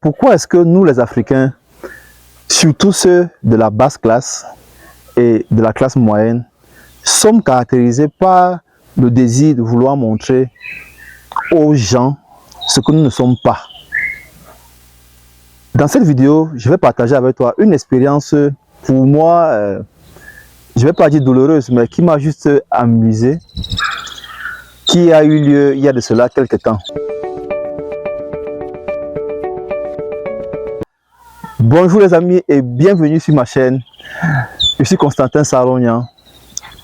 pourquoi est-ce que nous les Africains, surtout ceux de la basse classe et de la classe moyenne, sommes caractérisés par le désir de vouloir montrer aux gens ce que nous ne sommes pas. Dans cette vidéo, je vais partager avec toi une expérience pour moi, je ne vais pas dire douloureuse, mais qui m'a juste amusé, qui a eu lieu il y a de cela quelques temps. Bonjour les amis et bienvenue sur ma chaîne. Je suis Constantin Sarognan,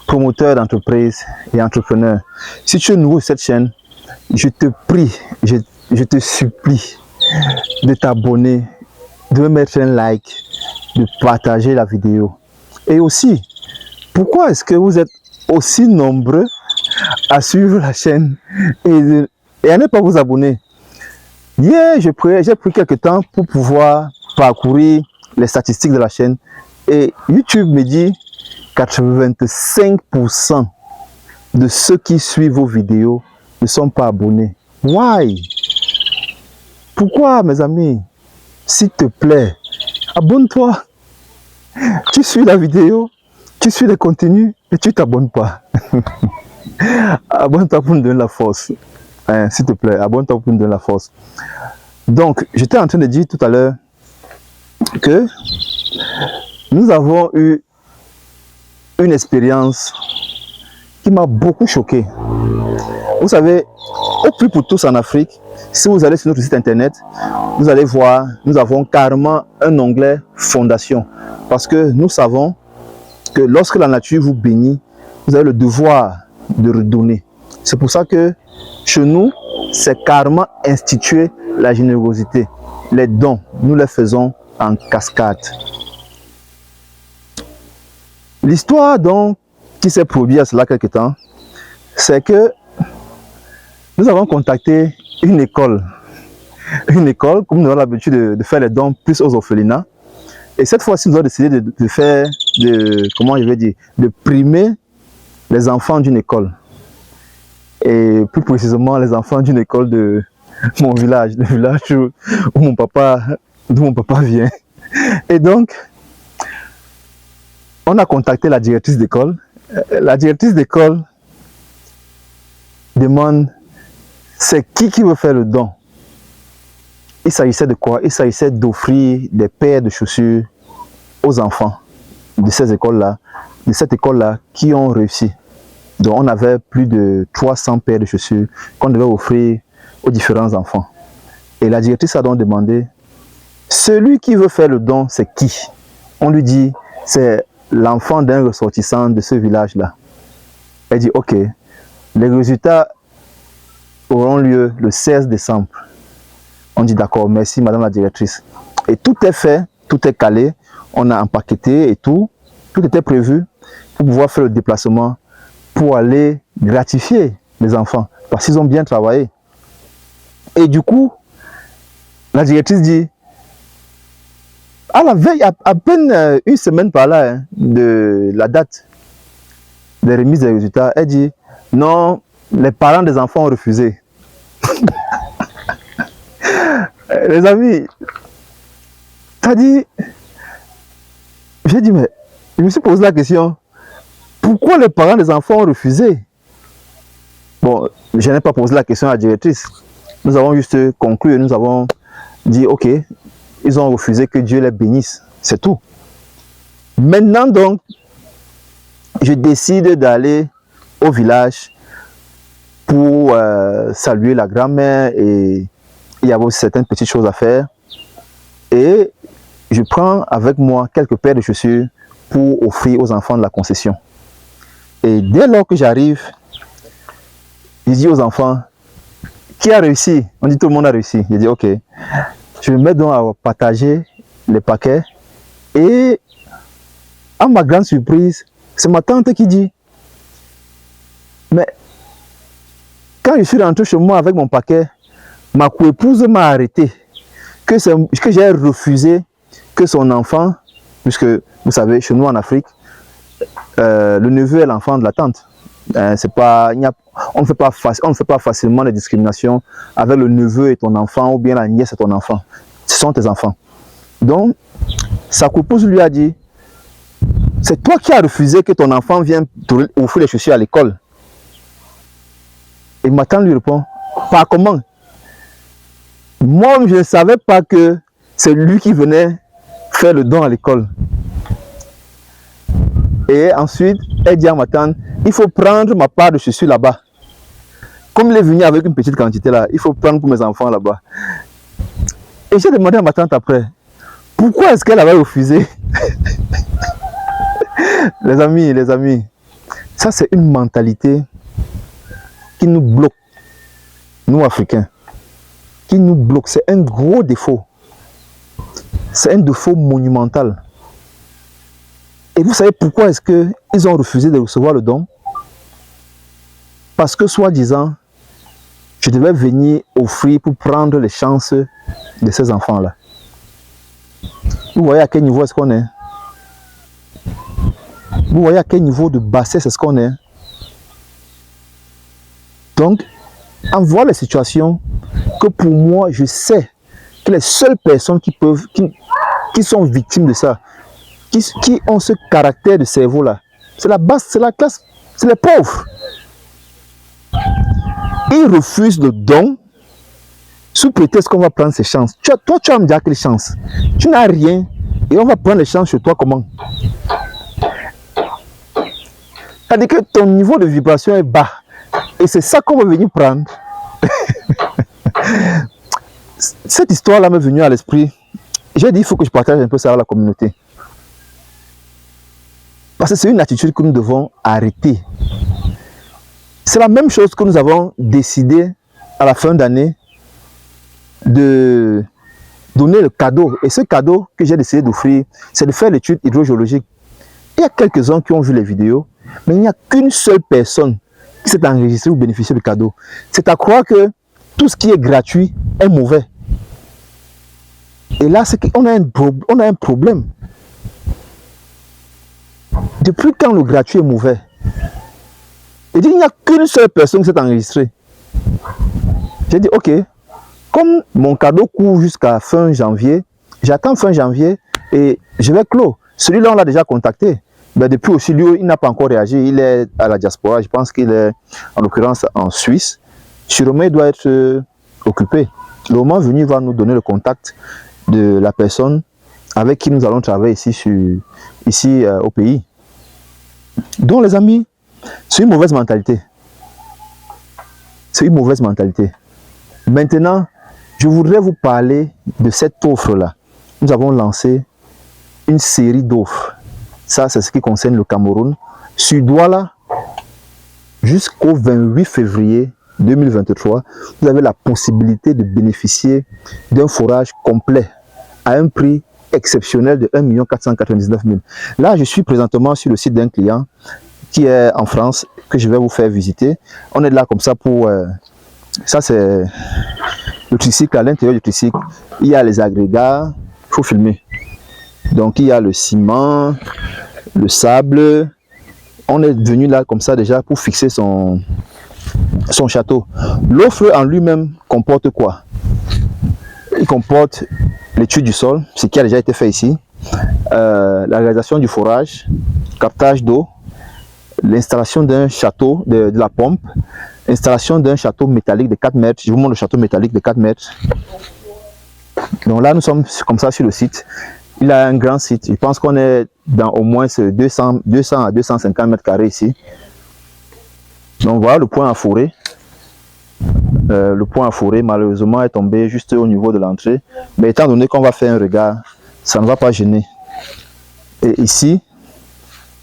promoteur d'entreprise et entrepreneur. Si tu es nouveau sur cette chaîne, je te prie, je te supplie de t'abonner, de me mettre un like, de partager la vidéo. Et aussi, pourquoi est-ce que vous êtes aussi nombreux à suivre la chaîne et à ne pas vous abonner? Hier, j'ai pris quelques temps pour pouvoir parcourir les statistiques de la chaîne et YouTube me dit 85% de ceux qui suivent vos vidéos ne sont pas abonnés. Why? Pourquoi, mes amis? S'il te plaît, abonne-toi. Tu suis la vidéo, tu suis le contenu et tu t'abonnes pas. Abonne-toi pour nous donner la force. S'il te plaît, abonne-toi pour nous donner la force. Donc, j'étais en train de dire tout à l'heure que nous avons eu une expérience qui m'a beaucoup choqué. Vous savez, au plus pour tous en Afrique, si vous allez sur notre site internet, vous allez voir, nous avons carrément un onglet fondation. Parce que nous savons que lorsque la nature vous bénit, vous avez le devoir de redonner. C'est pour ça que chez nous, c'est carrément institué la générosité. Les dons, nous les faisons en cascade. L'histoire donc qui s'est produite à cela quelque temps, c'est que nous avons contacté une école, comme nous avons l'habitude de faire les dons plus aux orphelinats. Et cette fois-ci, nous avons décidé de primer les enfants d'une école. Et plus précisément, les enfants d'une école de mon village, le village d'où mon papa vient. Et donc, on a contacté la directrice d'école. La directrice d'école demande, c'est qui veut faire le don? Il s'agissait de quoi? Il s'agissait d'offrir des paires de chaussures aux enfants de ces écoles-là, de cette école-là qui ont réussi. Donc on avait plus de 300 paires de chaussures qu'on devait offrir aux différents enfants. Et la directrice a donc demandé, celui qui veut faire le don, c'est qui? On lui dit, c'est l'enfant d'un ressortissant de ce village-là. Elle dit, ok, les résultats auront lieu le 16 décembre. On dit, d'accord, merci madame la directrice. Et tout est fait, tout est calé, on a empaqueté et tout était prévu pour pouvoir faire le déplacement pour aller gratifier les enfants, parce qu'ils ont bien travaillé. Et du coup, la directrice dit, à la veille, à peine une semaine par là, de la date de remise des résultats, elle dit, non, les parents des enfants ont refusé. Les amis, t'as dit, j'ai dit, mais je me suis posé la question, pourquoi les parents des enfants ont refusé? Bon, je n'ai pas posé la question à la directrice. Nous avons juste conclu, nous avons dit, ok, ils ont refusé, que Dieu les bénisse, c'est tout. Maintenant donc, je décide d'aller au village pour saluer la grand-mère et il y avait aussi certaines petites choses à faire. Et je prends avec moi quelques paires de chaussures pour offrir aux enfants de la concession. Et dès lors que j'arrive, je dis aux enfants, qui a réussi? On dit tout le monde a réussi. Je dis ok. Je me mets donc à partager les paquets. Et à ma grande surprise, c'est ma tante qui dit, mais quand je suis rentré chez moi avec mon paquet, ma coépouse m'a arrêté. Que j'ai refusé que son enfant, puisque vous savez, chez nous en Afrique, le neveu est l'enfant de la tante. On ne fait pas facilement de discrimination avec le neveu et ton enfant ou bien la nièce et ton enfant. ce sont tes enfants. Donc, sa coépouse lui a dit, c'est toi qui as refusé que ton enfant vienne offrir les chaussures à l'école. Et ma tante lui répond, pas comment? Moi, je ne savais pas que c'est lui qui venait faire le don à l'école. Et ensuite, elle dit à ma tante, il faut prendre ma part de chaussures là-bas. Comme il est venu avec une petite quantité là, il faut prendre pour mes enfants là-bas. Et j'ai demandé à ma tante après, pourquoi est-ce qu'elle avait refusé? Les amis, ça c'est une mentalité qui nous bloque, nous Africains, qui nous bloque. C'est un gros défaut. C'est un défaut monumental. Et vous savez pourquoi est-ce qu'ils ont refusé de recevoir le don? Parce que soi-disant, je devais venir offrir pour prendre les chances de ces enfants-là. Vous voyez à quel niveau est-ce qu'on est? Vous voyez à quel niveau de bassesse est-ce qu'on est? Donc, en voyant la situation, que pour moi, je sais que les seules personnes qui sont victimes de ça, qui ont ce caractère de cerveau-là, c'est la base, c'est la classe, c'est les pauvres. Ils refusent le don sous prétexte qu'on va prendre ses chances. Toi, tu vas me dire quelle chance? Tu n'as rien et on va prendre les chances sur toi comment? C'est-à-dire que ton niveau de vibration est bas. Et c'est ça qu'on va venir prendre. Cette histoire-là m'est venue à l'esprit. J'ai dit, il faut que je partage un peu ça à la communauté. Parce que c'est une attitude que nous devons arrêter. C'est la même chose que nous avons décidé à la fin d'année de donner le cadeau. Et ce cadeau que j'ai décidé d'offrir, c'est de faire l'étude hydrogéologique. Il y a quelques-uns qui ont vu les vidéos, mais il n'y a qu'une seule personne qui s'est enregistrée ou bénéficié du cadeau. C'est à croire que tout ce qui est gratuit est mauvais. Et là, c'est qu'on a un problème. Depuis quand le gratuit est mauvais? Il n'y a qu'une seule personne qui s'est enregistrée. J'ai dit, ok, comme mon cadeau court jusqu'à fin janvier, j'attends fin janvier et je vais clore. Celui-là, on l'a déjà contacté. Mais depuis aussi, lui, il n'a pas encore réagi. Il est à la diaspora. Je pense qu'il est, en l'occurrence, en Suisse. Sûrement, il doit être occupé. Le moment venu, il va nous donner le contact de la personne avec qui nous allons travailler ici au pays. Donc, les amis, c'est une mauvaise mentalité. C'est une mauvaise mentalité. Maintenant, je voudrais vous parler de cette offre-là. Nous avons lancé une série d'offres. Ça, c'est ce qui concerne le Cameroun. Sur Douala, jusqu'au 28 février 2023, vous avez la possibilité de bénéficier d'un forage complet à un prix exceptionnel de 1 499 000. Là, je suis présentement sur le site d'un client qui est en France, que je vais vous faire visiter. On est là comme ça pour... ça, c'est le tricycle. À l'intérieur du tricycle, il y a les agrégats. Il faut filmer. Donc, il y a le ciment, le sable. On est venu là comme ça déjà pour fixer son château. L'offre en lui-même comporte quoi? Il comporte l'étude du sol, ce qui a déjà été fait ici, la réalisation du forage, captage d'eau, l'installation d'un château, de la pompe, installation d'un château métallique de 4 mètres. Je vous montre le château métallique de 4 mètres. Donc là, nous sommes comme ça sur le site. Il a un grand site. Je pense qu'on est dans au moins 200 à 250 mètres carrés ici. Donc voilà le point à fourrer. Le point à fourrer, malheureusement, est tombé juste au niveau de l'entrée. Mais étant donné qu'on va faire un regard, ça ne va pas gêner. Et ici,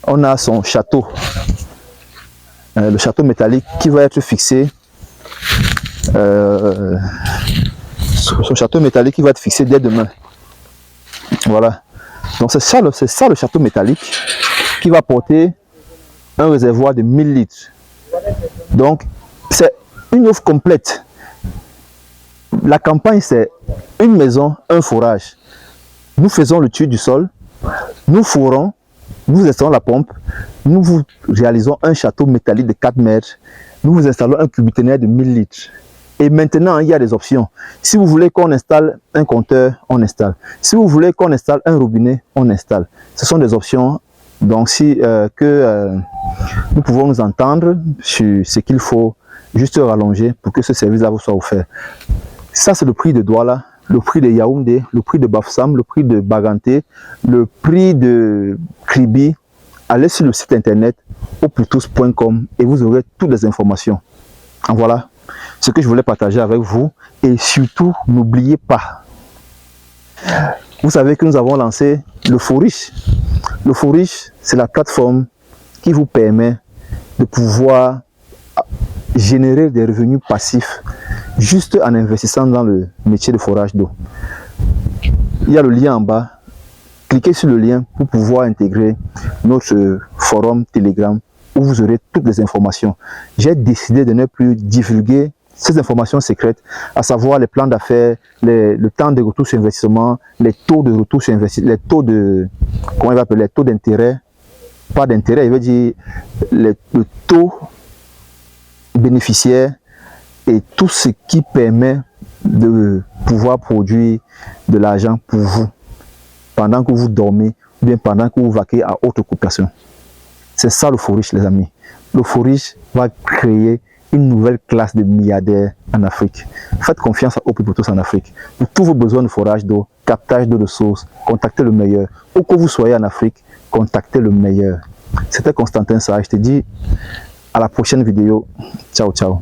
on a son château. Le château métallique qui va être fixé. Son château métallique qui va être fixé dès demain. Voilà. Donc c'est ça le château métallique qui va porter un réservoir de 1000 litres. Donc c'est une offre complète. La campagne, c'est une maison, un forage. Nous faisons l'étude du sol, nous fourrons, nous installons la pompe, nous vous réalisons un château métallique de 4 mètres, nous vous installons un cubiténaire de 1000 litres. Et maintenant, il y a des options. Si vous voulez qu'on installe un compteur, on installe. Si vous voulez qu'on installe un robinet, on installe. Ce sont des options. Donc, si nous pouvons nous entendre sur ce qu'il faut juste rallonger pour que ce service-là vous soit offert. Ça, c'est le prix de Douala, le prix de Yaoundé, le prix de Bafoussam, le prix de Baganté, le prix de Kribi. Allez sur le site internet oputous.com et vous aurez toutes les informations. Voilà ce que je voulais partager avec vous. Et surtout, n'oubliez pas, vous savez que nous avons lancé le Forish. Le Forish, c'est la plateforme qui vous permet de pouvoir générer des revenus passifs juste en investissant dans le métier de forage d'eau. Il y a le lien en bas. Cliquez sur le lien pour pouvoir intégrer notre forum Telegram où vous aurez toutes les informations. J'ai décidé de ne plus divulguer ces informations secrètes, à savoir les plans d'affaires, le temps de retour sur investissement, les taux de retour sur investissement, les taux de, comment il va appeler, les taux d'intérêt, pas d'intérêt, il veut dire le taux bénéficiaire et tout ce qui permet de pouvoir produire de l'argent pour vous pendant que vous dormez ou bien pendant que vous vaquez à autre occupation. C'est ça le Forish, les amis. Le Forish va créer une nouvelle classe de milliardaires en Afrique. Faites confiance à Opipoutos en Afrique. Pour tous vos besoins de forage d'eau, captage d'eau de source, contactez le meilleur. Où que vous soyez en Afrique, contactez le meilleur. C'était Constantin Sarr. Je te dis à la prochaine vidéo. Ciao, ciao.